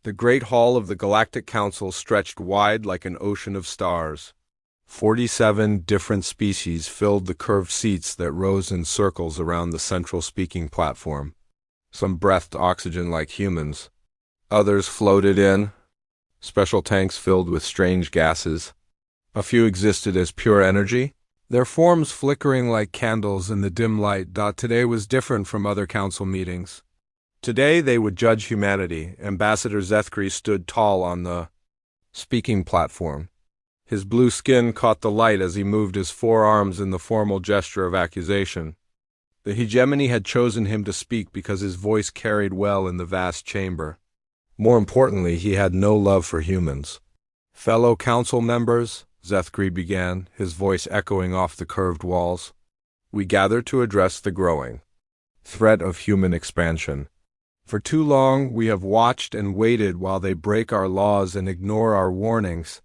The great hall of the Galactic Council stretched wide like an ocean of stars. 47 different species filled the curved seats that rose in circles around the central speaking platform. Some breathed oxygen like humans. Others floated in special tanks filled with strange gases. A few existed as pure energy, their forms flickering like candles in the dim light. Today was different from other council meetings. Today they would judge humanity. Ambassador Zethkri stood tall on the speaking platform. His blue skin caught the light as he moved his forearms in the formal gesture of accusation. The hegemony had chosen him to speak because his voice carried well in the vast chamber. More importantly, he had no love for humans. Fellow council members, Zethkri began, his voice echoing off the curved walls. We gather to address the growing threat of human expansion. For too long, we have watched and waited while they break our laws and ignore our warnings.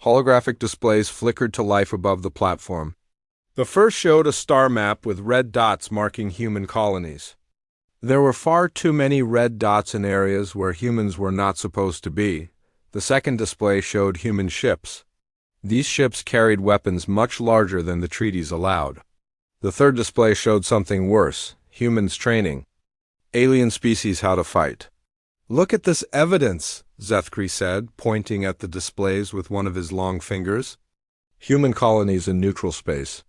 Holographic displays flickered to life above the platform. The first showed a star map with red dots marking human colonies. There were far too many red dots in areas where humans were not supposed to be. The second display showed human ships. These ships carried weapons much larger than the treaties allowed. The third display showed something worse, humans training alien species how to fight. Look at this evidence, Zethkri said, pointing at the displays with one of his long fingers. Human colonies in neutral space.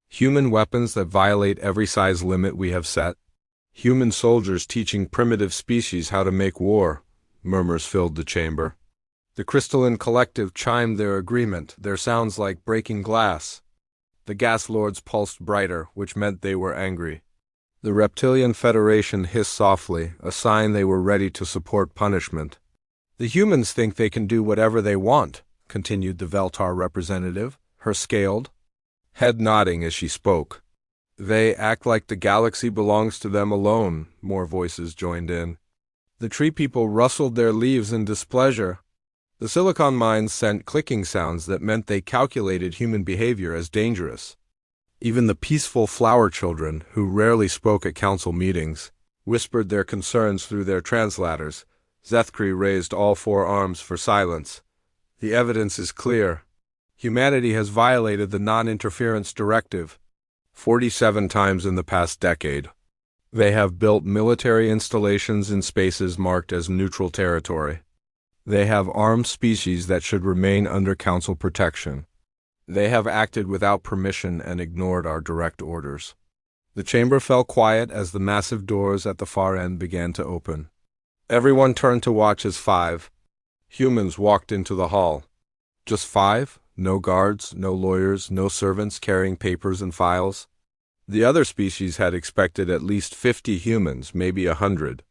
Human weapons that violate every size limit we have set. Human soldiers teaching primitive species how to make war. Murmurs filled the chamber. The crystalline collective chimed their agreement, their sounds like breaking glass. The gas lords pulsed brighter, which meant they were angry. The Reptilian Federation hissed softly, a sign they were ready to support punishment. The humans think they can do whatever they want, continued the Veltar representative, her scaled head nodding as she spoke. They act like the galaxy belongs to them alone, more voices joined in. The tree people rustled their leaves in displeasure. The silicon mines sent clicking sounds that meant they calculated human behavior as dangerous. Even the peaceful flower children, who rarely spoke at council meetings, whispered their concerns through their translators. Zethkri raised all four arms for silence. The evidence is clear. Humanity has violated the non-interference directive 47 times in the past decade. They have built military installations in spaces marked as neutral territory. They have armed species that should remain under council protection. They have acted without permission and ignored our direct orders. The chamber fell quiet as the massive doors at the far end began to open. Everyone turned to watch as 5 humans walked into the hall. Just 5? No guards, no lawyers, no servants carrying papers and files. The other species had expected at least 50 humans, maybe 100.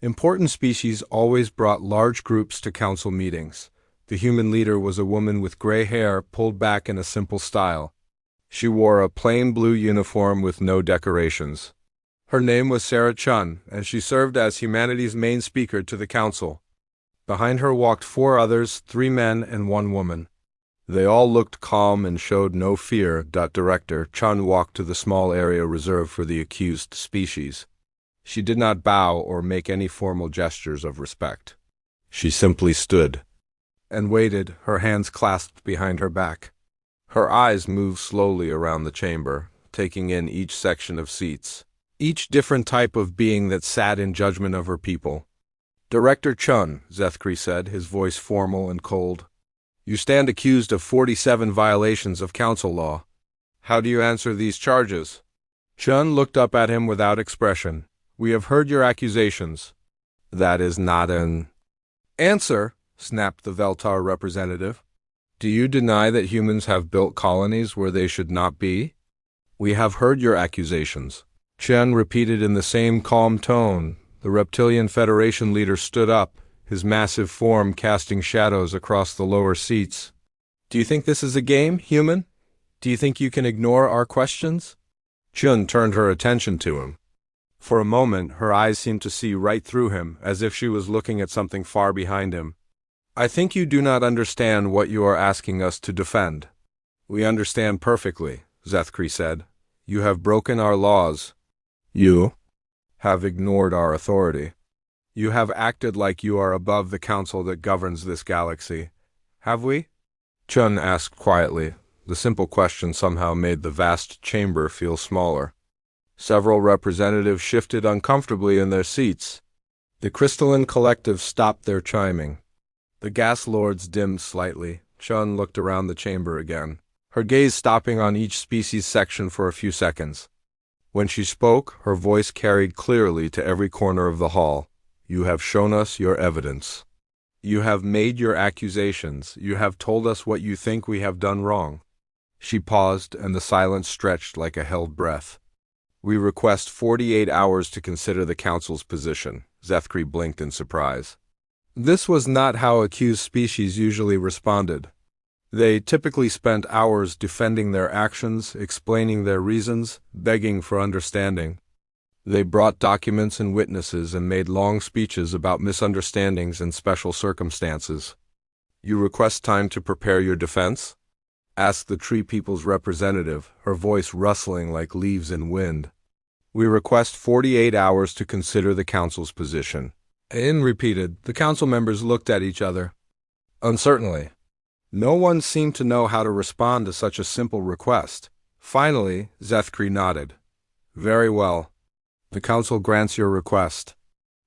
Important species always brought large groups to council meetings. The human leader was a woman with gray hair pulled back in a simple style. She wore a plain blue uniform with no decorations. Her name was Sarah Chun, and she served as humanity's main speaker to the council. Behind her walked 4 others, 3 men and 1 woman. They all looked calm and showed no fear. Director Chun walked to the small area reserved for the accused species. She did not bow or make any formal gestures of respect. She simply stood and waited, her hands clasped behind her back. Her eyes moved slowly around the chamber, taking in each section of seats, each different type of being that sat in judgment of her people. Director Chun, Zethkri said, his voice formal and cold. You stand accused of 47 violations of council law. How do you answer these charges? Chun looked up at him without expression. We have heard your accusations. That is not an answer, snapped the Veltar representative. Do you deny that humans have built colonies where they should not be? We have heard your accusations. Chen repeated in the same calm tone. The Reptilian Federation leader stood up, his massive form casting shadows across the lower seats. Do you think this is a game, human? Do you think you can ignore our questions? Chun turned her attention to him. For a moment, her eyes seemed to see right through him, as if she was looking at something far behind him. I think you do not understand what you are asking us to defend. We understand perfectly, Zethkri said. You have broken our laws. You have ignored our authority. You have acted like you are above the council that governs this galaxy. Have we? Chun asked quietly. The simple question somehow made the vast chamber feel smaller. Several representatives shifted uncomfortably in their seats. The crystalline collective stopped their chiming. The gas lords dimmed slightly. Chun looked around the chamber again, her gaze stopping on each species section for a few seconds. When she spoke, her voice carried clearly to every corner of the hall. You have shown us your evidence. You have made your accusations. You have told us what you think we have done wrong. She paused, and the silence stretched like a held breath. We request 48 hours to consider the council's position. Zethkri blinked in surprise. This was not how accused species usually responded. They typically spent hours defending their actions, explaining their reasons, begging for understanding. They brought documents and witnesses and made long speeches about misunderstandings and special circumstances. You request time to prepare your defense? Asked the Tree People's representative, her voice rustling like leaves in wind. We request 48 hours to consider the council's position. In repeated, the council members looked at each other. Uncertainly. No one seemed to know how to respond to such a simple request. Finally, Zethkri nodded. Very well. The council grants your request.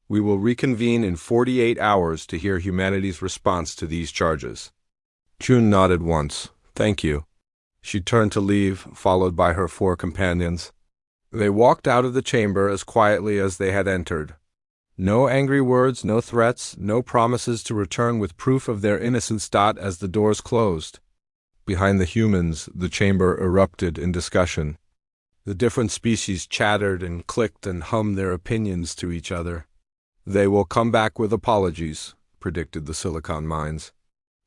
We will reconvene in 48 hours to hear humanity's response to these charges. Chun nodded once. Thank you. She turned to leave, followed by her 4 companions. They walked out of the chamber as quietly as they had entered. No angry words, no threats, no promises to return with proof of their innocence. As the doors closed. Behind the humans, the chamber erupted in discussion. The different species chattered and clicked and hummed their opinions to each other. They will come back with apologies, predicted the Silicon Minds.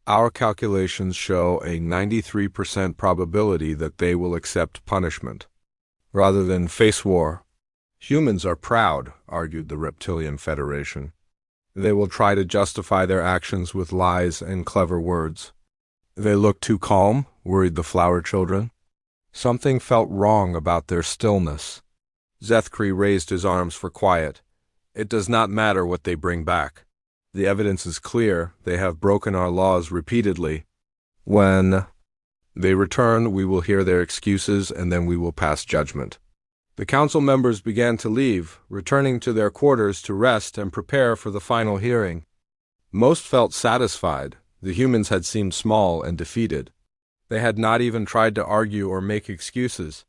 Our calculations show a 93% probability that they will accept punishment, rather than face war. Humans are proud, argued the Reptilian Federation. They will try to justify their actions with lies and clever words. They look too calm, worried the flower children. Something felt wrong about their stillness. Zethkri raised his arms for quiet. It does not matter what they bring back. The evidence is clear. They have broken our laws repeatedly. When they return, we will hear their excuses, and then we will pass judgment. The council members began to leave, returning to their quarters to rest and prepare for the final hearing. Most felt satisfied. The humans had seemed small and defeated. They had not even tried to argue or make excuses.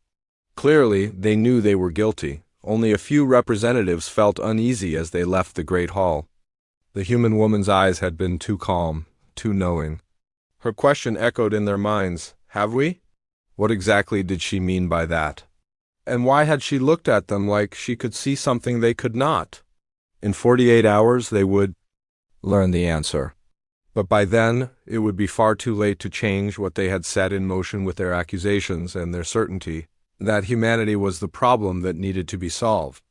Clearly, they knew they were guilty. Only a few representatives felt uneasy as they left the great hall. The human woman's eyes had been too calm, too knowing. Her question echoed in their minds. Have we? What exactly did she mean by that? And why had she looked at them like she could see something they could not? In 48 hours they would learn the answer. But by then, it would be far too late to change what they had set in motion with their accusations and their certainty that humanity was the problem that needed to be solved.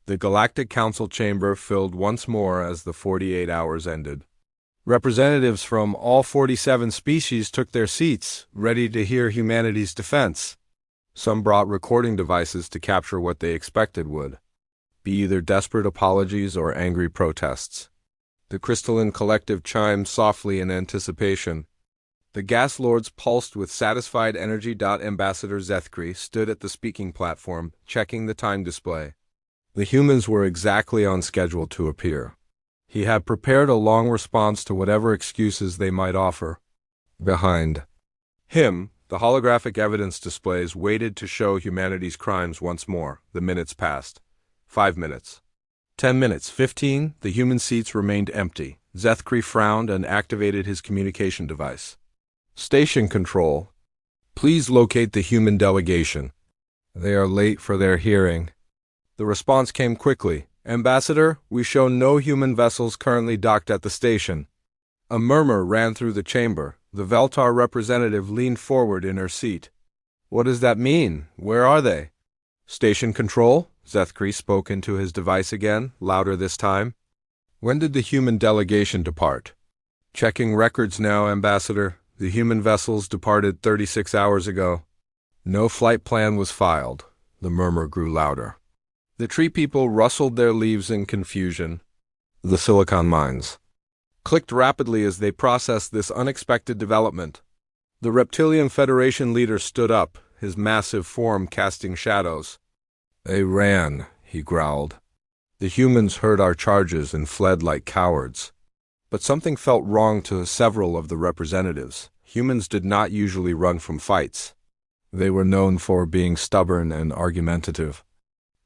The Galactic Council chamber filled once more as the 48 hours ended. Representatives from all 47 species took their seats, ready to hear humanity's defense. Some brought recording devices to capture what they expected would be either desperate apologies or angry protests. The crystalline collective chimed softly in anticipation. The gas lords pulsed with satisfied energy. Ambassador Zethkri stood at the speaking platform, checking the time display. The humans were exactly on schedule to appear. He had prepared a long response to whatever excuses they might offer. Behind him, the holographic evidence displays waited to show humanity's crimes once more. The minutes passed. 5 minutes. 10 minutes. 15. The human seats remained empty. Zethkri frowned and activated his communication device. Station control. Please locate the human delegation. They are late for their hearing. The response came quickly. Ambassador, we show no human vessels currently docked at the station. A murmur ran through the chamber. The Veltar representative leaned forward in her seat. What does that mean? Where are they? Station control? Zethkri spoke into his device again, louder this time. When did the human delegation depart? Checking records now, Ambassador. The human vessels departed 36 hours ago. No flight plan was filed. The murmur grew louder. The tree people rustled their leaves in confusion. The silicon mines clicked rapidly as they processed this unexpected development. The Reptilian Federation leader stood up, his massive form casting shadows. "They ran," he growled. "The humans heard our charges and fled like cowards." But something felt wrong to several of the representatives. Humans did not usually run from fights. They were known for being stubborn and argumentative.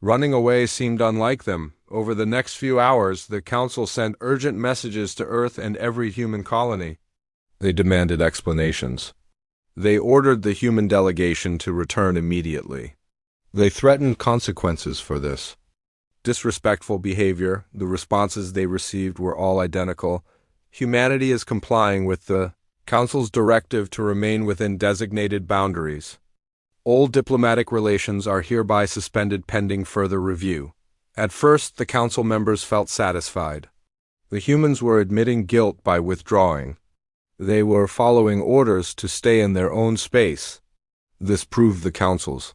Running away seemed unlike them. Over the next few hours, the Council sent urgent messages to Earth and every human colony. They demanded explanations. They ordered the human delegation to return immediately. They threatened consequences for this. Disrespectful behavior, the responses they received were all identical. Humanity is complying with the Council's directive to remain within designated boundaries. All diplomatic relations are hereby suspended pending further review. At first, the Council members felt satisfied. The humans were admitting guilt by withdrawing. They were following orders to stay in their own space. This proved the Council's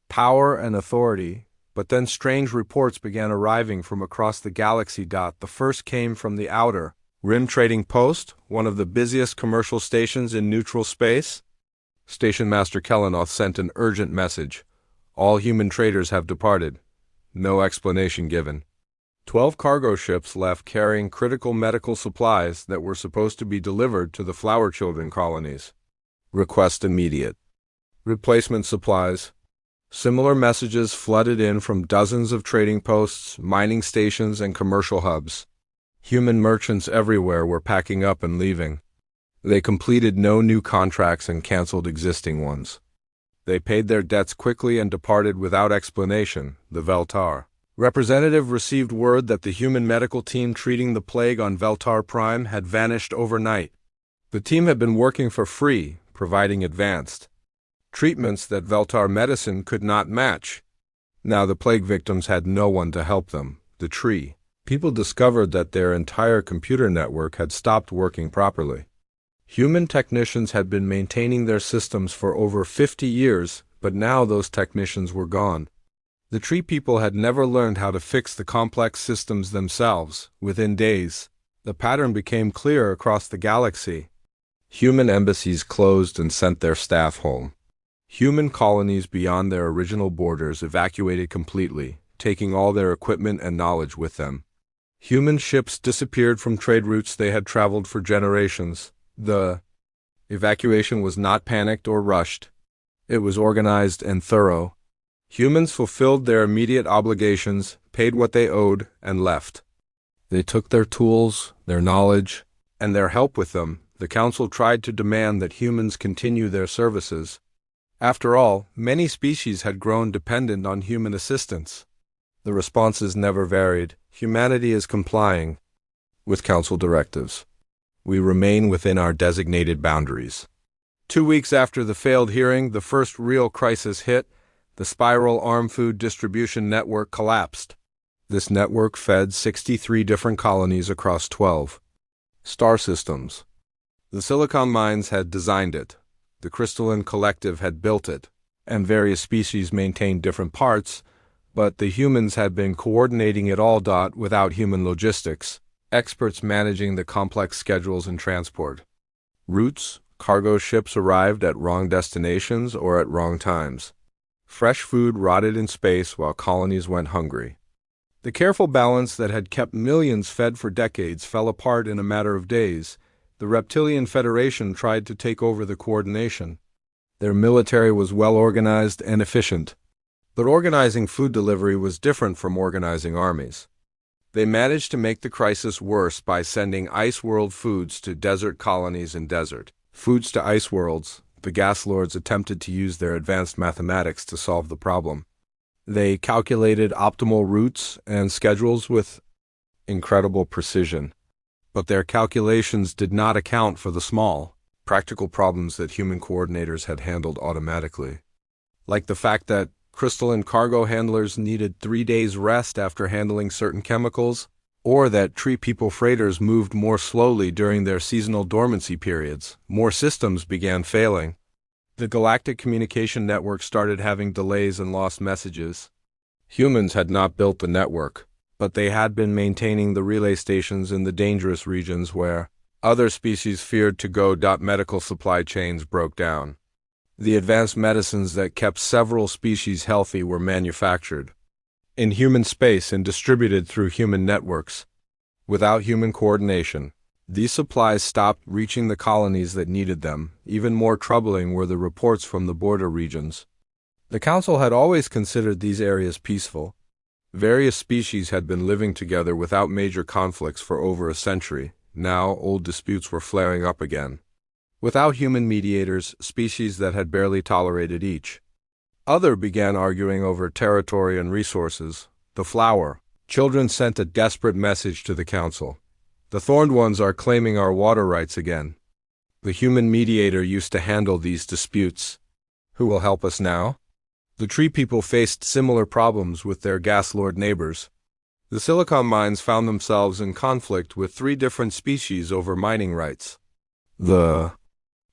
power and authority, but then strange reports began arriving from across the galaxy. The first came from the Outer Rim Trading Post, one of the busiest commercial stations in neutral space. Station Master Kellenoth sent an urgent message. All human traders have departed. No explanation given. 12 cargo ships left carrying critical medical supplies that were supposed to be delivered to the Flower Children colonies. Request immediate replacement supplies. Similar messages flooded in from dozens of trading posts, mining stations, and commercial hubs. Human merchants everywhere were packing up and leaving. They completed no new contracts and canceled existing ones. They paid their debts quickly and departed without explanation. The Veltar representative received word that the human medical team treating the plague on Veltar Prime had vanished overnight. The team had been working for free, providing advanced treatments that Veltar medicine could not match. Now the plague victims had no one to help them. The tree people discovered that their entire computer network had stopped working properly. Human technicians had been maintaining their systems for over 50 years, but now those technicians were gone. The tree people had never learned how to fix the complex systems themselves. Within days, the pattern became clear across the galaxy. Human embassies closed and sent their staff home. Human colonies beyond their original borders evacuated completely, taking all their equipment and knowledge with them. Human ships disappeared from trade routes they had traveled for generations. The evacuation was not panicked or rushed. It was organized and thorough. Humans fulfilled their immediate obligations, paid what they owed, and left. They took their tools, their knowledge, and their help with them. The Council tried to demand that humans continue their services. After all, many species had grown dependent on human assistance. The responses never varied. Humanity is complying with Council directives. We remain within our designated boundaries. 2 weeks after the failed hearing, the first real crisis hit. The Spiral Arm Food Distribution Network collapsed. This network fed 63 different colonies across 12 star systems. The Silicon Mines had designed it. The Crystalline Collective had built it, and various species maintained different parts, but the humans had been coordinating it all. Without human logistics, experts managing the complex schedules and transport routes, cargo ships arrived at wrong destinations or at wrong times. Fresh food rotted in space while colonies went hungry. The careful balance that had kept millions fed for decades fell apart in a matter of days. The Reptilian Federation tried to take over the coordination. Their military was well organized and efficient. But organizing food delivery was different from organizing armies. They managed to make the crisis worse by sending ice world foods to desert colonies and desert foods to ice worlds. The gas lords attempted to use their advanced mathematics to solve the problem. They calculated optimal routes and schedules with incredible precision. But their calculations did not account for the small, practical problems that human coordinators had handled automatically. Like the fact that crystalline cargo handlers needed 3 days rest after handling certain chemicals, or that tree people freighters moved more slowly during their seasonal dormancy periods. More systems began failing. The galactic communication network started having delays and lost messages. Humans had not built the network. but they had been maintaining the relay stations in the dangerous regions where other species feared to go. Medical supply chains broke down. The advanced medicines that kept several species healthy were manufactured in human space and distributed through human networks. Without human coordination, these supplies stopped reaching the colonies that needed them. Even more troubling were the reports from the border regions. The Council had always considered these areas peaceful. Various species had been living together without major conflicts for over a century. Now, old disputes were flaring up again. Without human mediators, species that had barely tolerated each other began arguing over territory and resources. The flower children sent a desperate message to the Council. The thorned ones are claiming our water rights again. The human mediator used to handle these disputes. Who will help us now? The tree people faced similar problems with their gas lord neighbors. The silicon mines found themselves in conflict with 3 different species over mining rights. The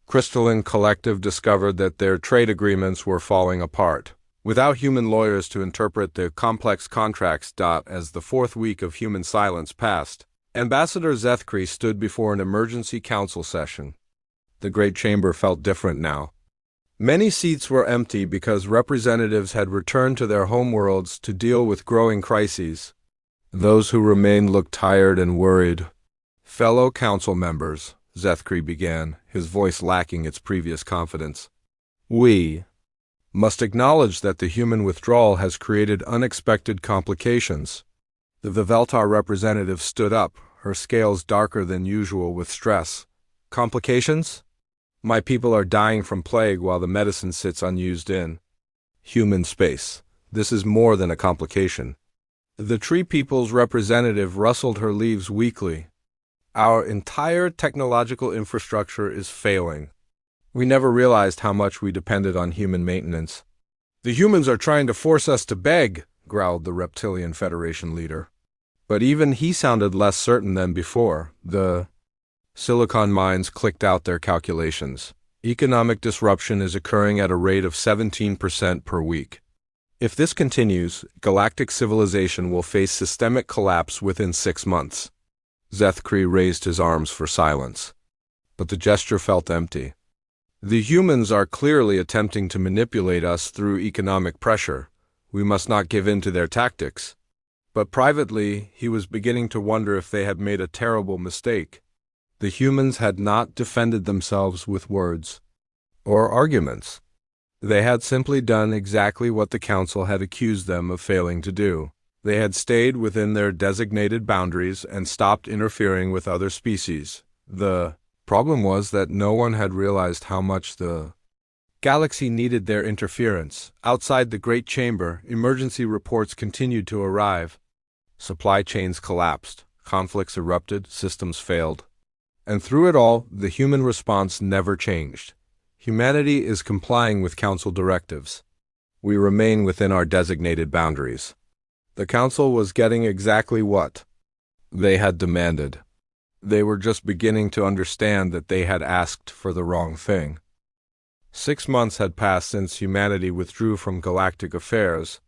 Crystalline Collective discovered that their trade agreements were falling apart. Without human lawyers to interpret the complex contracts. As the 4th week of human silence passed, Ambassador Zethkri stood before an emergency council session. The Great Chamber felt different now. Many seats were empty because representatives had returned to their homeworlds to deal with growing crises. Those who remained looked tired and worried. Fellow council members, Zethkri began, his voice lacking its previous confidence. We must acknowledge that the human withdrawal has created unexpected complications. The Viveltar representative stood up, her scales darker than usual with stress. Complications? My people are dying from plague while the medicine sits unused in human space. This is more than a complication. The tree people's representative rustled her leaves weakly. Our entire technological infrastructure is failing. We never realized how much we depended on human maintenance. The humans are trying to force us to beg, growled the Reptilian Federation leader. But even he sounded less certain than before. The silicon mines clicked out their calculations. Economic disruption is occurring at a rate of 17% per week. If this continues, galactic civilization will face systemic collapse within 6 months. Zethkri raised his arms for silence. But the gesture felt empty. The humans are clearly attempting to manipulate us through economic pressure. We must not give in to their tactics. But privately, he was beginning to wonder if they had made a terrible mistake. The humans had not defended themselves with words or arguments. They had simply done exactly what the Council had accused them of failing to do. They had stayed within their designated boundaries and stopped interfering with other species. The problem was that no one had realized how much the galaxy needed their interference. Outside the Great Chamber, emergency reports continued to arrive. Supply chains collapsed, conflicts erupted, systems failed. And through it all, the human response never changed. Humanity is complying with Council directives. We remain within our designated boundaries. The Council was getting exactly what they had demanded. They were just beginning to understand that they had asked for the wrong thing. 6 months had passed since humanity withdrew from galactic affairs.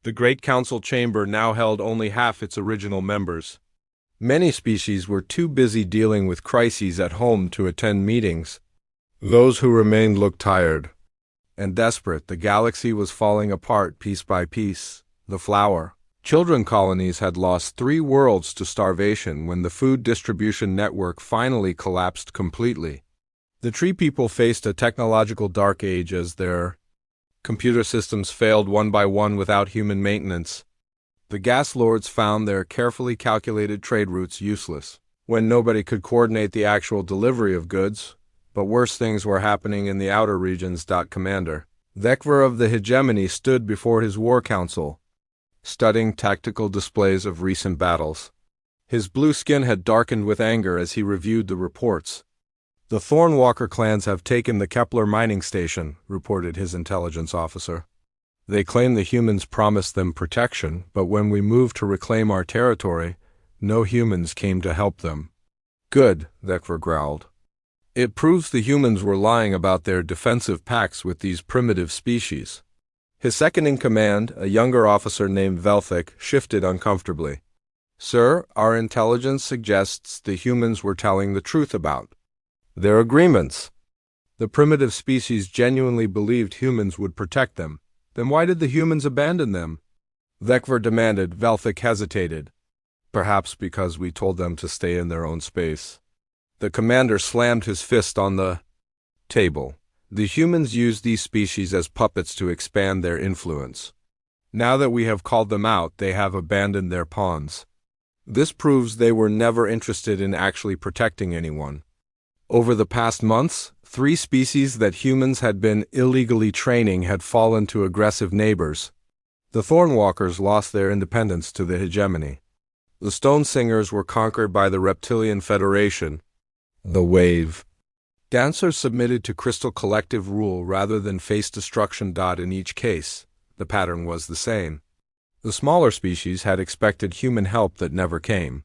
The Great Council Chamber now held only half its original members. Many species were too busy dealing with crises at home to attend meetings. Those who remained looked tired and desperate. The galaxy was falling apart piece by piece. The flower children colonies had lost 3 worlds to starvation when the food distribution network finally collapsed completely. The tree people faced a technological dark age as their computer systems failed one by one without human maintenance. The gas lords found their carefully calculated trade routes useless when nobody could coordinate the actual delivery of goods. But worse things were happening in the outer regions. Commander Thekver of the Hegemony stood before his war council, studying tactical displays of recent battles. His blue skin had darkened with anger as he reviewed the reports. The Thornwalker clans have taken the Kepler mining station, reported his intelligence officer. They claim the humans promised them protection, but when we moved to reclaim our territory, no humans came to help them. Good, Thekver growled. It proves the humans were lying about their defensive pacts with these primitive species. His second-in-command, a younger officer named Velthik, shifted uncomfortably. Sir, our intelligence suggests the humans were telling the truth about their agreements. The primitive species genuinely believed humans would protect them. Then why did the humans abandon them? Vekver demanded. Velthik hesitated. Perhaps because we told them to stay in their own space. The commander slammed his fist on the table. The humans used these species as puppets to expand their influence. Now that we have called them out, they have abandoned their pawns. This proves they were never interested in actually protecting anyone. Over the past months, 3 species that humans had been illegally training had fallen to aggressive neighbors. The Thornwalkers lost their independence to the hegemony. The Stone Singers were conquered by the Reptilian Federation, the Wave. Dancers submitted to Crystal Collective rule rather than face destruction. In each case, the pattern was the same. The smaller species had expected human help that never came.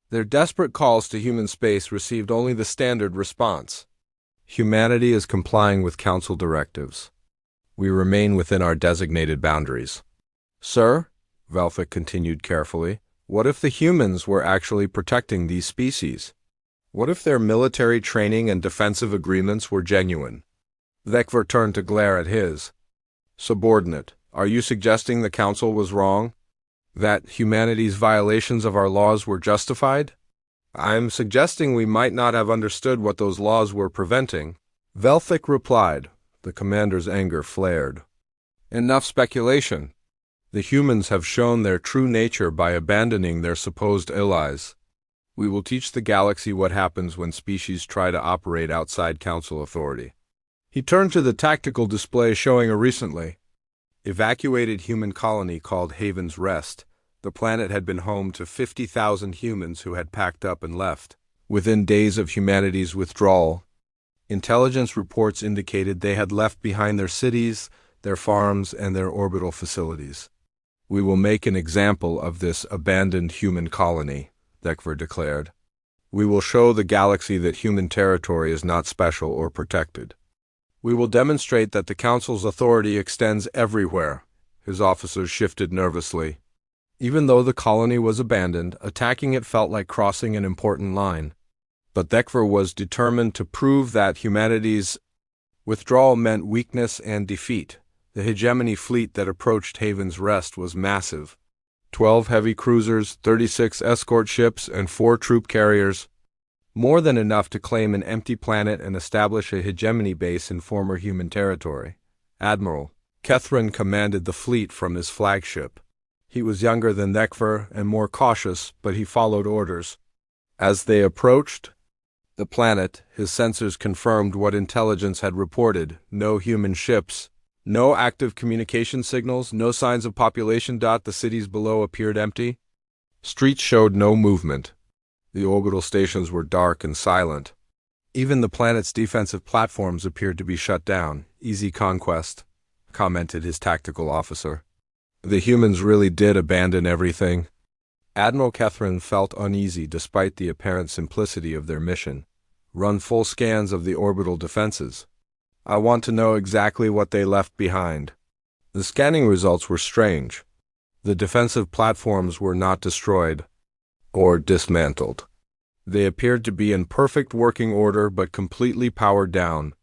Their desperate calls to human space received only the standard response. Humanity is complying with Council directives. We remain within our designated boundaries. Sir, Velthik continued carefully, what if the humans were actually protecting these species? What if their military training and defensive agreements were genuine? Vekver turned to glare at his subordinate. Are you suggesting the Council was wrong? That humanity's violations of our laws were justified? I'm suggesting we might not have understood what those laws were preventing. Velthik replied. The commander's anger flared. Enough speculation. The humans have shown their true nature by abandoning their supposed allies. We will teach the galaxy what happens when species try to operate outside Council authority. He turned to the tactical display showing a recently evacuated human colony called Haven's Rest. The planet had been home to 50,000 humans who had packed up and left. Within days of humanity's withdrawal, intelligence reports indicated they had left behind their cities, their farms, and their orbital facilities. We will make an example of this abandoned human colony, Vekver declared. We will show the galaxy that human territory is not special or protected. We will demonstrate that the Council's authority extends everywhere. His officers shifted nervously. Even though the colony was abandoned, attacking it felt like crossing an important line. But Vekver was determined to prove that humanity's withdrawal meant weakness and defeat. The hegemony fleet that approached Haven's Rest was massive. 12 heavy cruisers, 36 escort ships, and 4 troop carriers. More than enough to claim an empty planet and establish a hegemony base in former human territory. Admiral Kethrin commanded the fleet from his flagship. He was younger than Vekver and more cautious, but he followed orders. As they approached the planet, his sensors confirmed what intelligence had reported: no human ships, no active communication signals, no signs of population. The cities below appeared empty. Streets showed no movement. The orbital stations were dark and silent. Even the planet's defensive platforms appeared to be shut down. Easy conquest, commented his tactical officer. The humans really did abandon everything. Admiral Kethrin felt uneasy despite the apparent simplicity of their mission. Run full scans of the orbital defenses. I want to know exactly what they left behind. The scanning results were strange. The defensive platforms were not destroyed or dismantled. They appeared to be in perfect working order but completely powered down.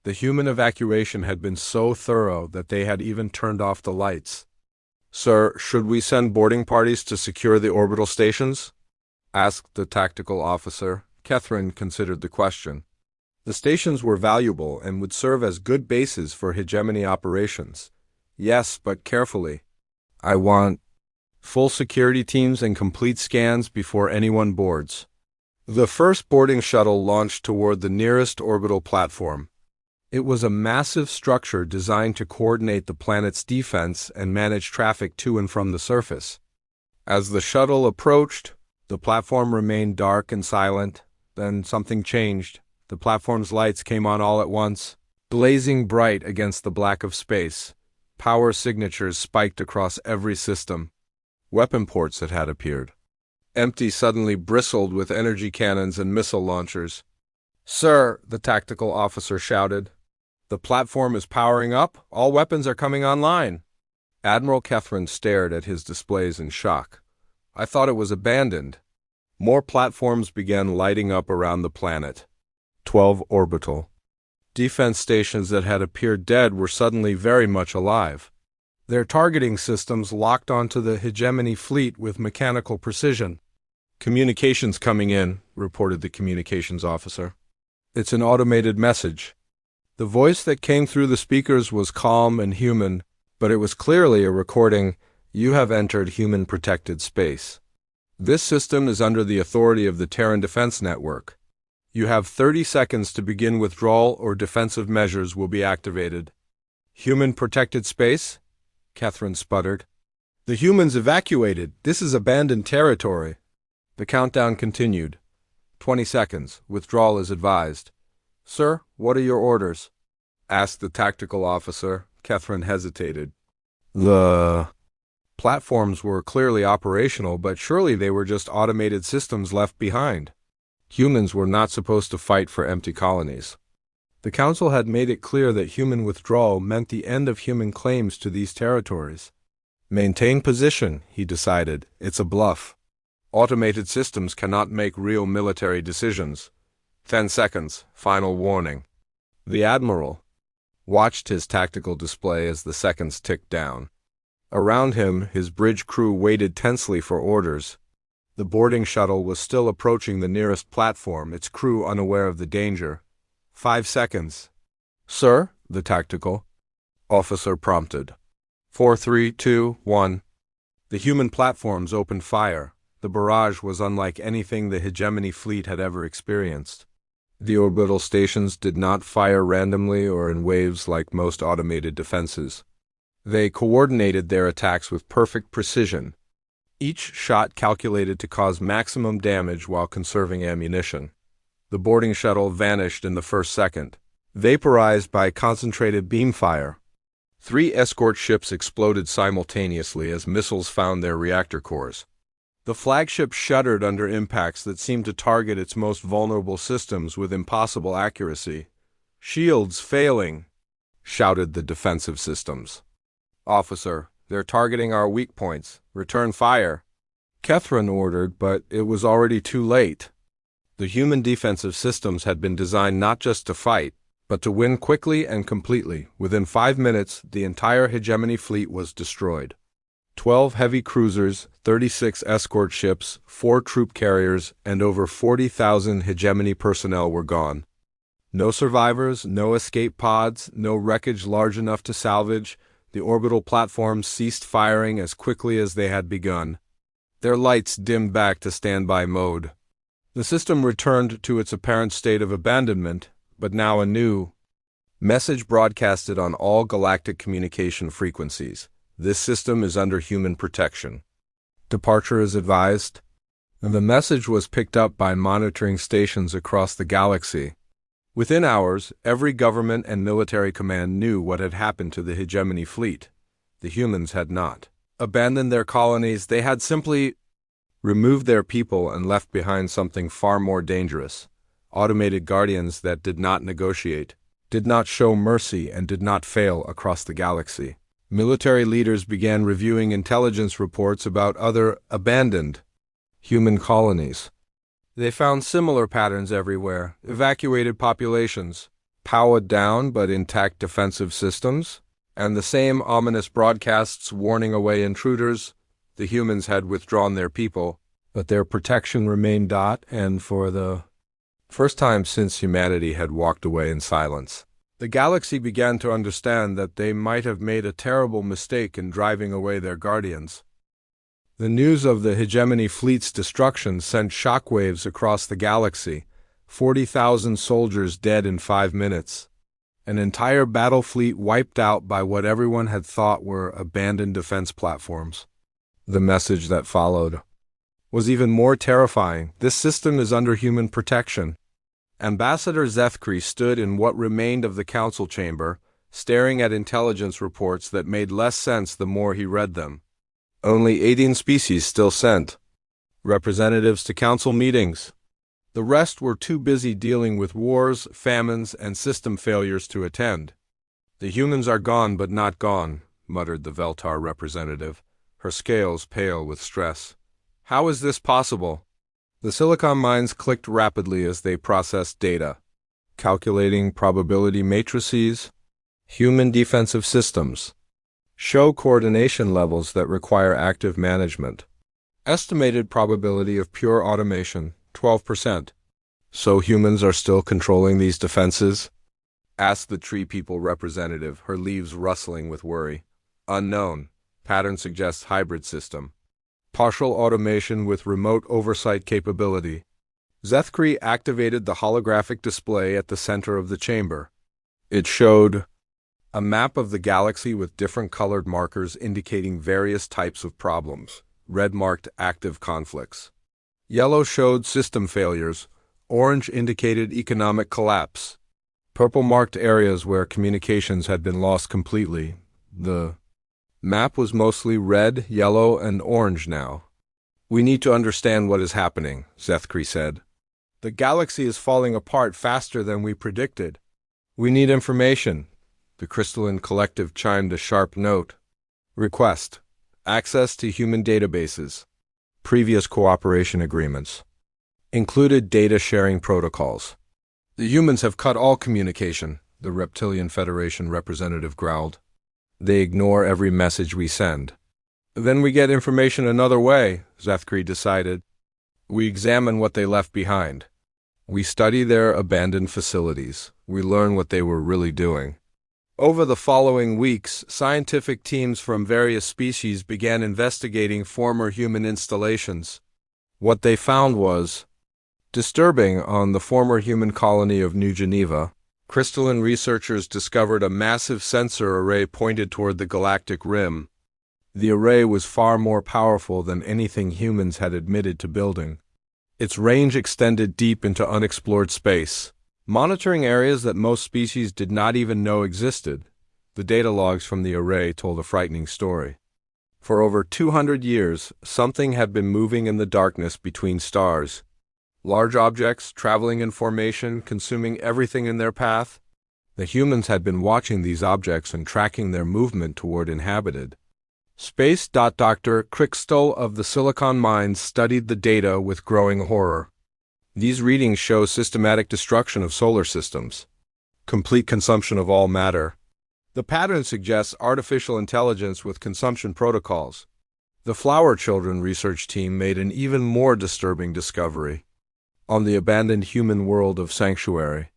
The human evacuation had been so thorough that they had even turned off the lights. Sir, should we send boarding parties to secure the orbital stations? Asked the tactical officer. Kethrin considered the question. The stations were valuable and would serve as good bases for hegemony operations. Yes, but carefully. I want full security teams and complete scans before anyone boards. The first boarding shuttle launched toward the nearest orbital platform. It was a massive structure designed to coordinate the planet's defense and manage traffic to and from the surface. As the shuttle approached, the platform remained dark and silent. Then something changed. The platform's lights came on all at once, blazing bright against the black of space. Power signatures spiked across every system. Weapon ports had appeared. Empty suddenly bristled with energy cannons and missile launchers. Sir, the tactical officer shouted. The platform is powering up. All weapons are coming online. Admiral Kethrin stared at his displays in shock. I thought it was abandoned. More platforms began lighting up around the planet. 12 orbital defense stations that had appeared dead were suddenly very much alive. Their targeting systems locked onto the hegemony fleet with mechanical precision. "Communications coming in," reported the communications officer. "It's an automated message." The voice that came through the speakers was calm and human, but it was clearly a recording. "You have entered human-protected space. This system is under the authority of the Terran Defense Network. You have 30 seconds to begin withdrawal or defensive measures will be activated." "Human-protected space?" Catherine sputtered. "The humans evacuated. This is abandoned territory." The countdown continued. 20 seconds. Withdrawal is advised. "Sir, what are your orders?" asked the tactical officer. Catherine hesitated. The platforms were clearly operational, but surely they were just automated systems left behind. Humans were not supposed to fight for empty colonies. The Council had made it clear that human withdrawal meant the end of human claims to these territories. "Maintain position," he decided. "It's a bluff. Automated systems cannot make real military decisions." 10 seconds. Final warning. The Admiral watched his tactical display as the seconds ticked down. Around him, his bridge crew waited tensely for orders. The boarding shuttle was still approaching the nearest platform, its crew unaware of the danger. 5 seconds. "Sir," the tactical officer prompted. 4, 3, 2, 1. The human platforms opened fire. The barrage was unlike anything the hegemony fleet had ever experienced. The orbital stations did not fire randomly or in waves like most automated defenses. They coordinated their attacks with perfect precision, each shot calculated to cause maximum damage while conserving ammunition. The boarding shuttle vanished in the first second, vaporized by concentrated beam fire. 3 escort ships exploded simultaneously as missiles found their reactor cores. The flagship shuddered under impacts that seemed to target its most vulnerable systems with impossible accuracy. "Shields failing," shouted the defensive systems. "Officer, they're targeting our weak points. Return fire," Catherine ordered, but it was already too late. The human defensive systems had been designed not just to fight, but to win quickly and completely. Within 5 minutes, the entire hegemony fleet was destroyed. 12 heavy cruisers, 36 escort ships, 4 troop carriers, and over 40,000 hegemony personnel were gone. No survivors, no escape pods, no wreckage large enough to salvage. The orbital platforms ceased firing as quickly as they had begun. Their lights dimmed back to standby mode. The system returned to its apparent state of abandonment, but now a new message broadcasted on all galactic communication frequencies. "This system is under human protection. Departure is advised." The message was picked up by monitoring stations across the galaxy. Within hours, every government and military command knew what had happened to the hegemony fleet. The humans had not abandoned their colonies. They had simply removed their people and left behind something far more dangerous: automated guardians that did not negotiate, did not show mercy, and did not fail across the galaxy. Military leaders began reviewing intelligence reports about other abandoned human colonies. They found similar patterns everywhere: evacuated populations, powered down but intact defensive systems, and the same ominous broadcasts warning away intruders. The humans had withdrawn their people, but their protection remained. And for the first time since humanity had walked away in silence, the galaxy began to understand that they might have made a terrible mistake in driving away their guardians. The news of the hegemony fleet's destruction sent shockwaves across the galaxy. 40,000 soldiers dead in 5 minutes. An entire battle fleet wiped out by what everyone had thought were abandoned defense platforms. The message that followed was even more terrifying. "This system is under human protection." Ambassador Zethkri stood in what remained of the council chamber, staring at intelligence reports that made less sense the more he read them. Only 18 species still sent representatives to council meetings. The rest were too busy dealing with wars, famines, and system failures to attend. "The humans are gone but not gone," muttered the Veltar representative, her scales pale with stress. How is this possible? The silicon minds clicked rapidly as they processed data, calculating probability matrices, human defensive systems, show coordination levels that require active management. Estimated probability of pure automation, 12%. So humans are still controlling these defenses? Asked the tree people representative, her leaves rustling with worry. Unknown. Pattern suggests hybrid system. Partial automation with remote oversight capability. Zethkri activated the holographic display at the center of the chamber. It showed a map of the galaxy with different colored markers indicating various types of problems. Red marked active conflicts. Yellow showed system failures. Orange indicated economic collapse. Purple marked areas where communications had been lost completely. The map was mostly red, yellow, and orange now. We need to understand what is happening, Zethkri said. The galaxy is falling apart faster than we predicted. We need information. The crystalline collective chimed a sharp note. Request. Access to human databases. Previous cooperation agreements. Included data sharing protocols. The humans have cut all communication, the Reptilian Federation representative growled. They ignore every message we send. Then we get information another way, Zethkri decided. We examine what they left behind. We study their abandoned facilities. We learn what they were really doing. Over the following weeks, scientific teams from various species began investigating former human installations. What they found was disturbing. On the former human colony of New Geneva, crystalline researchers discovered a massive sensor array pointed toward the galactic rim. The array was far more powerful than anything humans had admitted to building. Its range extended deep into unexplored space, monitoring areas that most species did not even know existed. The data logs from the array told a frightening story. For over 200 years, something had been moving in the darkness between stars. Large objects, traveling in formation, consuming everything in their path. The humans had been watching these objects and tracking their movement toward inhabited space. Dr. Crickstall of the Silicon Mines studied the data with growing horror. These readings show systematic destruction of solar systems, complete consumption of all matter. The pattern suggests artificial intelligence with consumption protocols. The Flower Children research team made an even more disturbing discovery. On the abandoned human world of Sanctuary,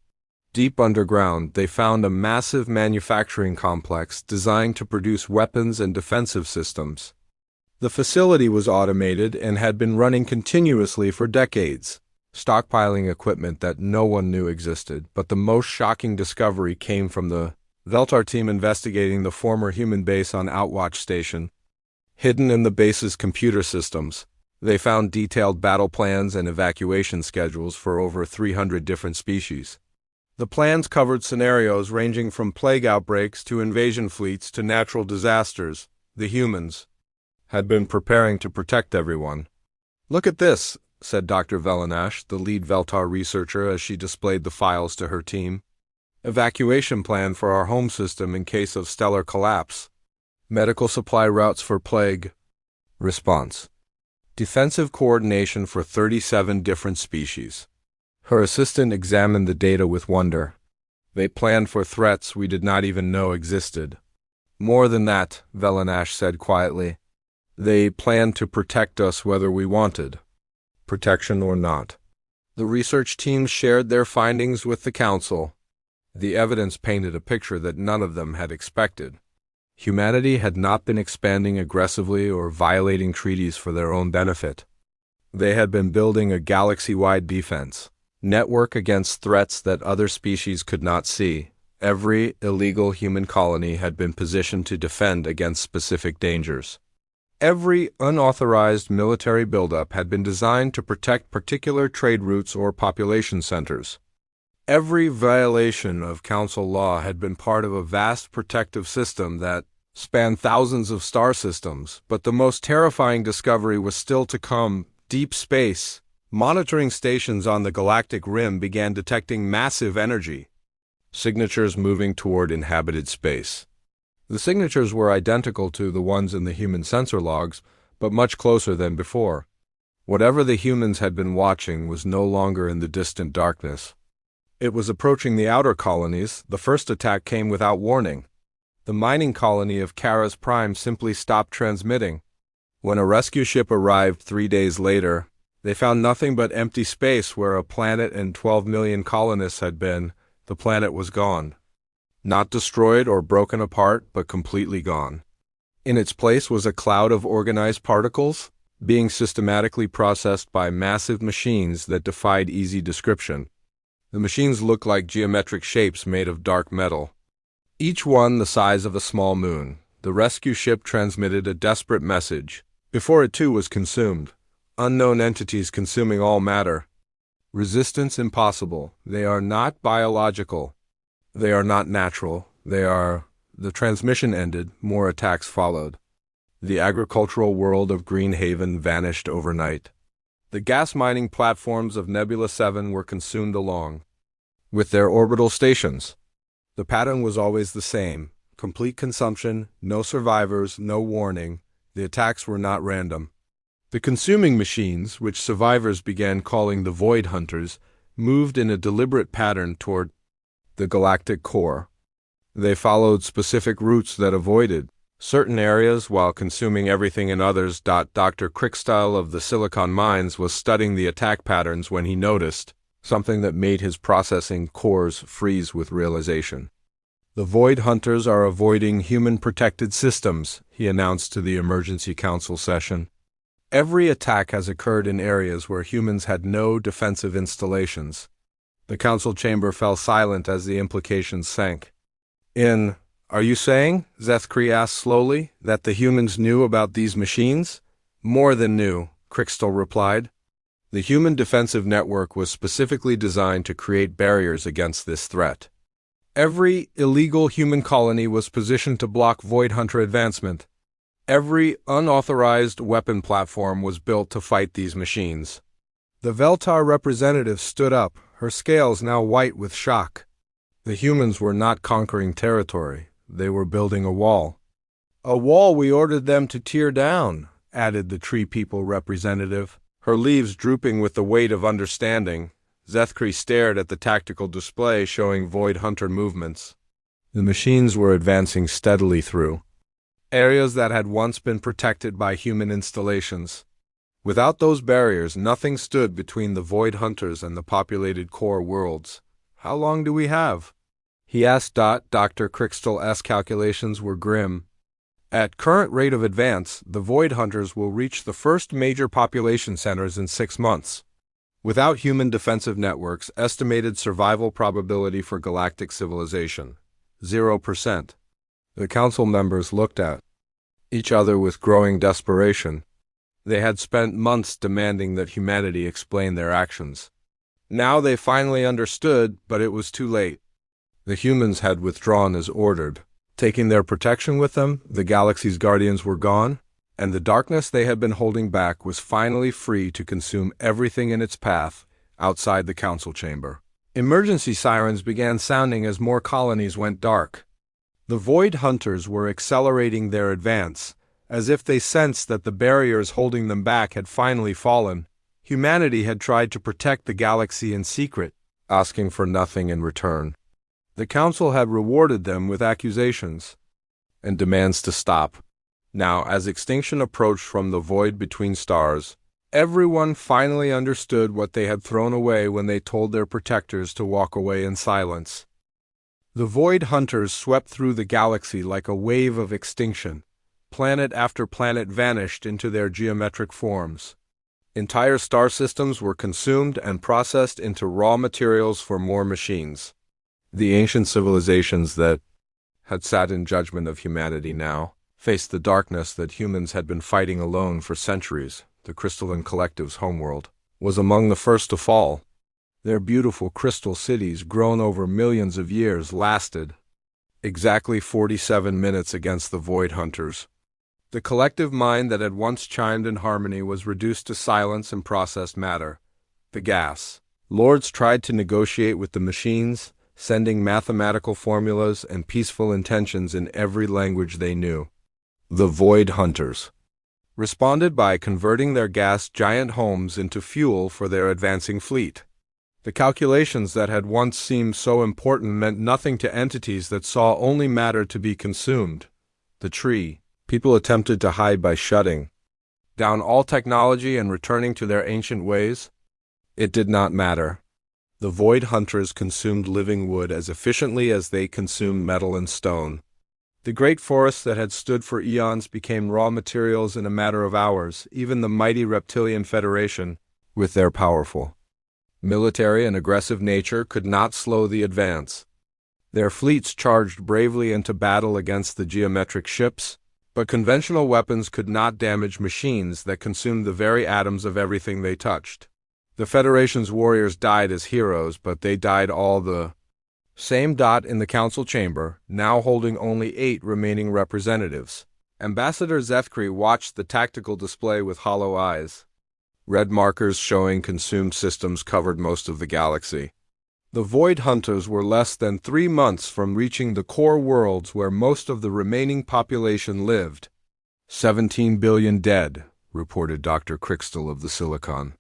deep underground, they found a massive manufacturing complex designed to produce weapons and defensive systems. The facility was automated and had been running continuously for decades, stockpiling equipment that no one knew existed. But the most shocking discovery came from the Veltar team investigating the former human base on Outwatch Station. Hidden in the base's computer systems, they found detailed battle plans and evacuation schedules for over 300 different species. The plans covered scenarios ranging from plague outbreaks to invasion fleets to natural disasters. The humans had been preparing to protect everyone. Look at this, said Dr. Velanash, the lead Veltar researcher, as she displayed the files to her team. Evacuation plan for our home system in case of stellar collapse. Medical supply routes for plague. Response. Defensive coordination for 37 different species. Her assistant examined the data with wonder. They planned for threats we did not even know existed. More than that, Velanash said quietly. They planned to protect us whether we wanted protection or not. The research team shared their findings with the Council. The evidence painted a picture that none of them had expected. Humanity had not been expanding aggressively or violating treaties for their own benefit. They had been building a galaxy-wide defense network against threats that other species could not see. Every illegal human colony had been positioned to defend against specific dangers. Every unauthorized military buildup had been designed to protect particular trade routes or population centers. Every violation of Council law had been part of a vast protective system that spanned thousands of star systems. But the most terrifying discovery was still to come. Deep space. Monitoring stations on the galactic rim began detecting massive energy signatures moving toward inhabited space. The signatures were identical to the ones in the human sensor logs, but much closer than before. Whatever the humans had been watching was no longer in the distant darkness. It was approaching the outer colonies. The first attack came without warning. The mining colony of Kara's Prime simply stopped transmitting. When a rescue ship arrived 3 days later, they found nothing but empty space where a planet and 12 million colonists had been. The planet was gone. Not destroyed or broken apart, but completely gone. In its place was a cloud of organized particles, being systematically processed by massive machines that defied easy description. The machines looked like geometric shapes made of dark metal, each one the size of a small moon. The rescue ship transmitted a desperate message. Before it too was consumed. Unknown entities consuming all matter. Resistance impossible. They are not biological. They are not natural. They are... The transmission ended. More attacks followed. The agricultural world of Green Haven vanished overnight. The gas mining platforms of Nebula 7 were consumed along with their orbital stations. The pattern was always the same. Complete consumption, no survivors, no warning. The attacks were not random. The consuming machines, which survivors began calling the Void Hunters, moved in a deliberate pattern toward the galactic core. They followed specific routes that avoided certain areas while consuming everything in others. Dr. Crickstyle of the Silicon Mines was studying the attack patterns when he noticed something that made his processing cores freeze with realization. The Void Hunters are avoiding human-protected systems, he announced to the Emergency Council session. Every attack has occurred in areas where humans had no defensive installations. The council chamber fell silent as the implications sank. Are you saying, Zethkri asked slowly, that the humans knew about these machines? More than knew, Crickstall replied. The human defensive network was specifically designed to create barriers against this threat. Every illegal human colony was positioned to block Void Hunter advancement. Every unauthorized weapon platform was built to fight these machines. The Veltar representative stood up, her scales now white with shock. The humans were not conquering territory. They were building a wall. A wall we ordered them to tear down, added the Tree People representative, her leaves drooping with the weight of understanding. Zethkri stared at the tactical display showing Void Hunter movements. The machines were advancing steadily through areas that had once been protected by human installations. Without those barriers, nothing stood between the Void Hunters and the populated core worlds. How long do we have? He asked. Dr. Crickstall's calculations were grim. At current rate of advance, the Void Hunters will reach the first major population centers in 6 months. Without human defensive networks, estimated survival probability for galactic civilization, 0%. The council members looked at each other with growing desperation. They had spent months demanding that humanity explain their actions. Now they finally understood, but it was too late. The humans had withdrawn as ordered. Taking their protection with them, the galaxy's guardians were gone, and the darkness they had been holding back was finally free to consume everything in its path outside the council chamber. Emergency sirens began sounding as more colonies went dark. The Void Hunters were accelerating their advance, as if they sensed that the barriers holding them back had finally fallen. Humanity had tried to protect the galaxy in secret, asking for nothing in return. The council had rewarded them with accusations and demands to stop. Now, as extinction approached from the void between stars, everyone finally understood what they had thrown away when they told their protectors to walk away in silence. The Void Hunters swept through the galaxy like a wave of extinction. Planet after planet vanished into their geometric forms. Entire star systems were consumed and processed into raw materials for more machines. The ancient civilizations that had sat in judgment of humanity now faced the darkness that humans had been fighting alone for centuries. The Crystalline Collective's homeworld was among the first to fall. Their beautiful crystal cities, grown over millions of years, lasted exactly 47 minutes against the Void Hunters. The collective mind that had once chimed in harmony was reduced to silence and processed matter, the gas. Lords tried to negotiate with the machines, sending mathematical formulas and peaceful intentions in every language they knew. The Void Hunters responded by converting their gas giant homes into fuel for their advancing fleet. The calculations that had once seemed so important meant nothing to entities that saw only matter to be consumed. The tree. People attempted to hide by shutting down all technology and returning to their ancient ways. It did not matter. The Void Hunters consumed living wood as efficiently as they consumed metal and stone. The great forests that had stood for eons became raw materials in a matter of hours. Even the mighty Reptilian Federation, with their powerful military and aggressive nature, could not slow the advance. Their fleets charged bravely into battle against the geometric ships, but conventional weapons could not damage machines that consumed the very atoms of everything they touched. The Federation's warriors died as heroes, but they died all the same. In the council chamber, now holding only 8 remaining representatives, Ambassador Zethkri watched the tactical display with hollow eyes. Red markers showing consumed systems covered most of the galaxy. The Void Hunters were less than 3 months from reaching the core worlds where most of the remaining population lived. 17 billion dead, reported Dr. Crixtal of the Silicon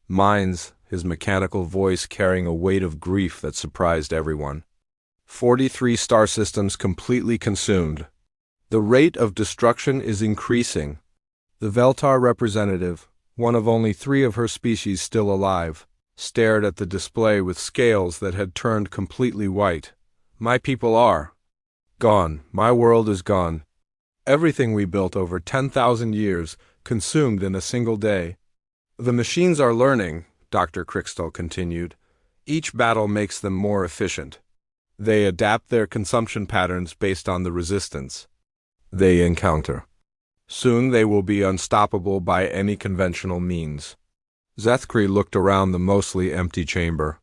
Mines, his mechanical voice carrying a weight of grief that surprised everyone. 43 star systems completely consumed. The rate of destruction is increasing. The Veltar representative, one of only 3 of her species still alive, stared at the display with scales that had turned completely white. My people are gone. My world is gone. Everything we built over 10,000 years, consumed in a single day. The machines are learning, Dr. Crixtal continued. Each battle makes them more efficient. They adapt their consumption patterns based on the resistance they encounter. Soon they will be unstoppable by any conventional means. Zethkri looked around the mostly empty chamber.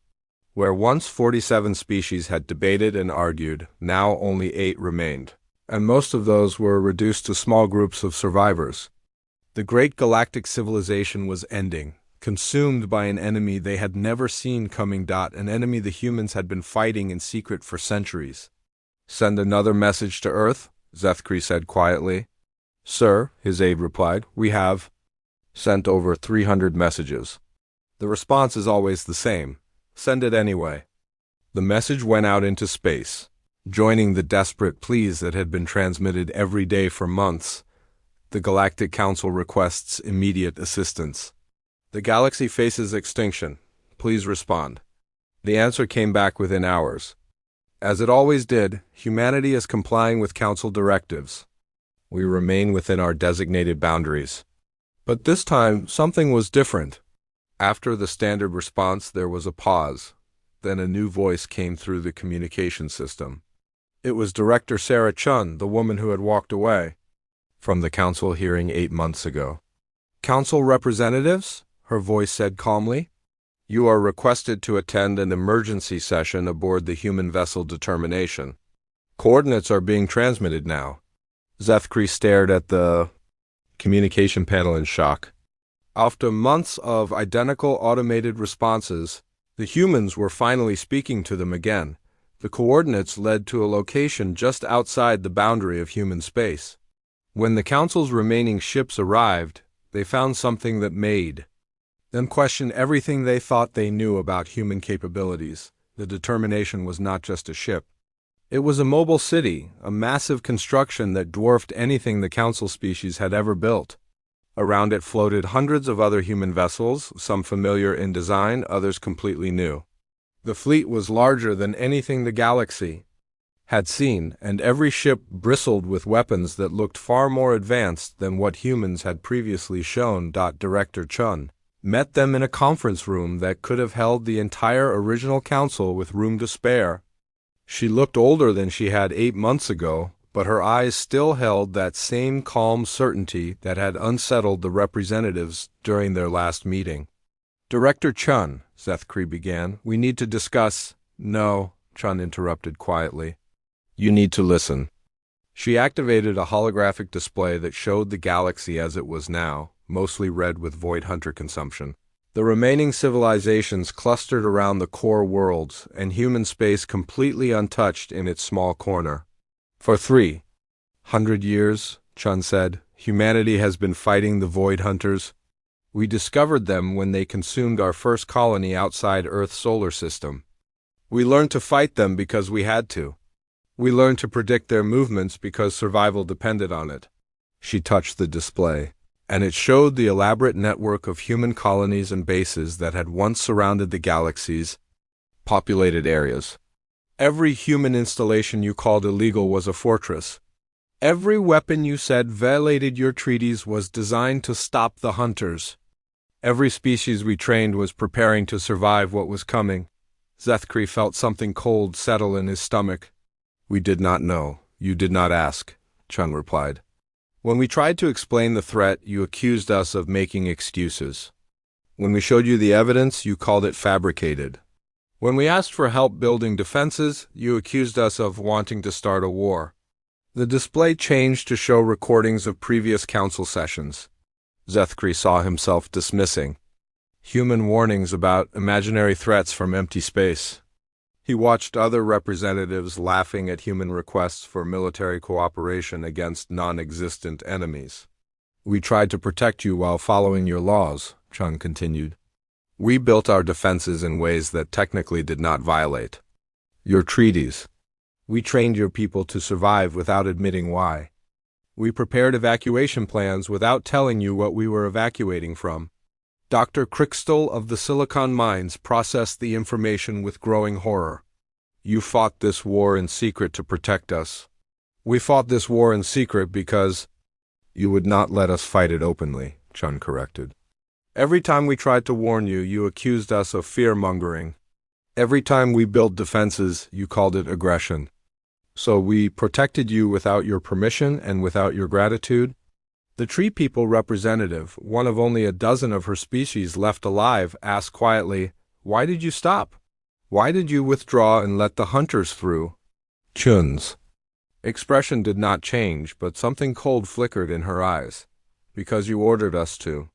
Where once 47 species had debated and argued, now only 8 remained, and most of those were reduced to small groups of survivors. The great galactic civilization was ending, consumed by an enemy they had never seen coming. An enemy the humans had been fighting in secret for centuries. Send another message to Earth, Zethkri said quietly. Sir, his aide replied, we have sent over 300 messages. The response is always the same. Send it anyway. The message went out into space, joining the desperate pleas that had been transmitted every day for months. The Galactic Council requests immediate assistance. The galaxy faces extinction. Please respond. The answer came back within hours. As it always did, humanity is complying with Council directives. We remain within our designated boundaries. But this time, something was different. After the standard response, there was a pause. Then a new voice came through the communication system. It was Director Sarah Chun, the woman who had walked away from the council hearing 8 months ago. Council representatives, her voice said calmly, you are requested to attend an emergency session aboard the human vessel Determination. Coordinates are being transmitted now. Zethkri stared at the communication panel in shock. After months of identical automated responses, the humans were finally speaking to them again. The coordinates led to a location just outside the boundary of human space. When the Council's remaining ships arrived, they found something that made them question everything they thought they knew about human capabilities. The Determination was not just a ship. It was a mobile city, a massive construction that dwarfed anything the Council species had ever built. Around it floated hundreds of other human vessels, some familiar in design, others completely new. The fleet was larger than anything the galaxy had seen, and every ship bristled with weapons that looked far more advanced than what humans had previously shown. Director Chun met them in a conference room that could have held the entire original council with room to spare. She looked older than she had 8 months ago, but her eyes still held that same calm certainty that had unsettled the representatives during their last meeting. Director Chun, Zethkri began, we need to discuss— No, Chun interrupted quietly. You need to listen. She activated a holographic display that showed the galaxy as it was now, mostly red with Void Hunter consumption. The remaining civilizations clustered around the core worlds, and human space completely untouched in its small corner. For 300 years, Chun said, Humanity has been fighting the Void Hunters. We discovered them when they consumed our first colony outside Earth's solar system. We learned to fight them because we had to. We learned to predict their movements because survival depended on it. She touched the display, and it showed the elaborate network of human colonies and bases that had once surrounded the galaxy's populated areas. Every human installation you called illegal was a fortress. Every weapon you said violated your treaties was designed to stop the hunters. Every species we trained was preparing to survive what was coming. Zethkri felt something cold settle in his stomach. We did not know. You did not ask, Chung replied. When we tried to explain the threat, you accused us of making excuses. When we showed you the evidence, you called it fabricated. When we asked for help building defenses, you accused us of wanting to start a war. The display changed to show recordings of previous council sessions. Zethkri saw himself dismissing human warnings about imaginary threats from empty space. He watched other representatives laughing at human requests for military cooperation against non-existent enemies. We tried to protect you while following your laws, Chung continued. We built our defenses in ways that technically did not violate your treaties. We trained your people to survive without admitting why. We prepared evacuation plans without telling you what we were evacuating from. Dr. Crickstall of the Silicon Mines processed the information with growing horror. You fought this war in secret to protect us. We fought this war in secret because you would not let us fight it openly, Chun corrected. Every time we tried to warn you, you accused us of fear-mongering. Every time we built defenses, you called it aggression. So we protected you without your permission and without your gratitude? The Tree People representative, one of only a dozen of her species left alive, asked quietly, "Why did you stop? Why did you withdraw and let the hunters through?" Chun's expression did not change, but something cold flickered in her eyes. Because you ordered us to.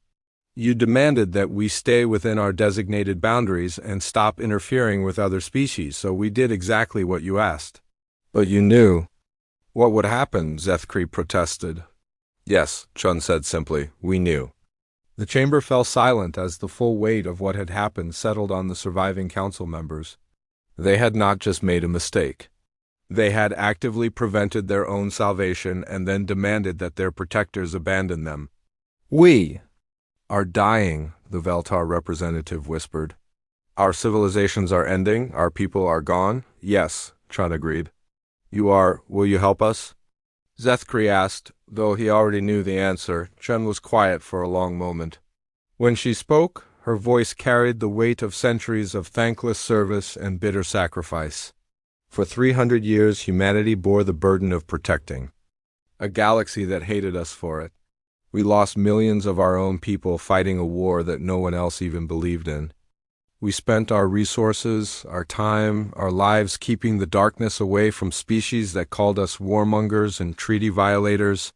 You demanded that we stay within our designated boundaries and stop interfering with other species, so we did exactly what you asked. But you knew what would happen, Zethkri protested. Yes, Chun said simply, we knew. The chamber fell silent as the full weight of what had happened settled on the surviving council members. They had not just made a mistake. They had actively prevented their own salvation and then demanded that their protectors abandon them. We are dying, the Veltar representative whispered. Our civilizations are ending, our people are gone? Yes, Chun agreed. Will you help us? Zethkri asked, though he already knew the answer. Chun was quiet for a long moment. When she spoke, her voice carried the weight of centuries of thankless service and bitter sacrifice. For 300 years, humanity bore the burden of protecting a galaxy that hated us for it. We lost millions of our own people fighting a war that no one else even believed in. We spent our resources, our time, our lives keeping the darkness away from species that called us warmongers and treaty violators.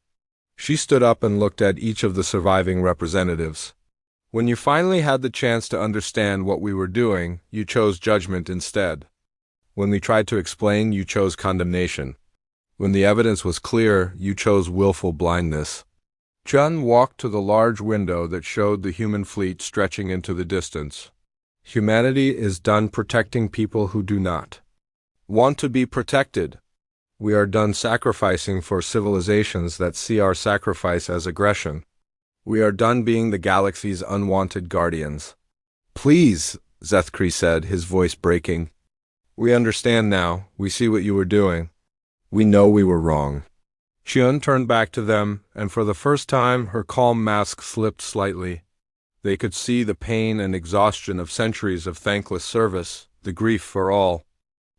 She stood up and looked at each of the surviving representatives. When you finally had the chance to understand what we were doing, you chose judgment instead. When we tried to explain, you chose condemnation. When the evidence was clear, you chose willful blindness. Chun walked to the large window that showed the human fleet stretching into the distance. Humanity is done protecting people who do not want to be protected. We are done sacrificing for civilizations that see our sacrifice as aggression. We are done being the galaxy's unwanted guardians. Please, Zethkri said, his voice breaking. We understand now. We see what you were doing. We know we were wrong. Chun turned back to them, and for the first time her calm mask slipped slightly. They could see the pain and exhaustion of centuries of thankless service, the grief for all.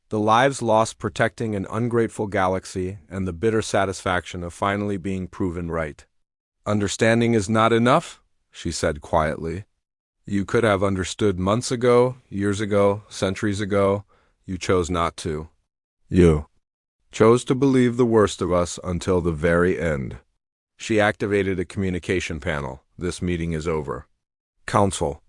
The lives lost protecting an ungrateful galaxy, and the bitter satisfaction of finally being proven right. Understanding is not enough, she said quietly. You could have understood months ago, years ago, centuries ago. You chose not to. You chose to believe the worst of us until the very end. She activated a communication panel. This meeting is over. Council.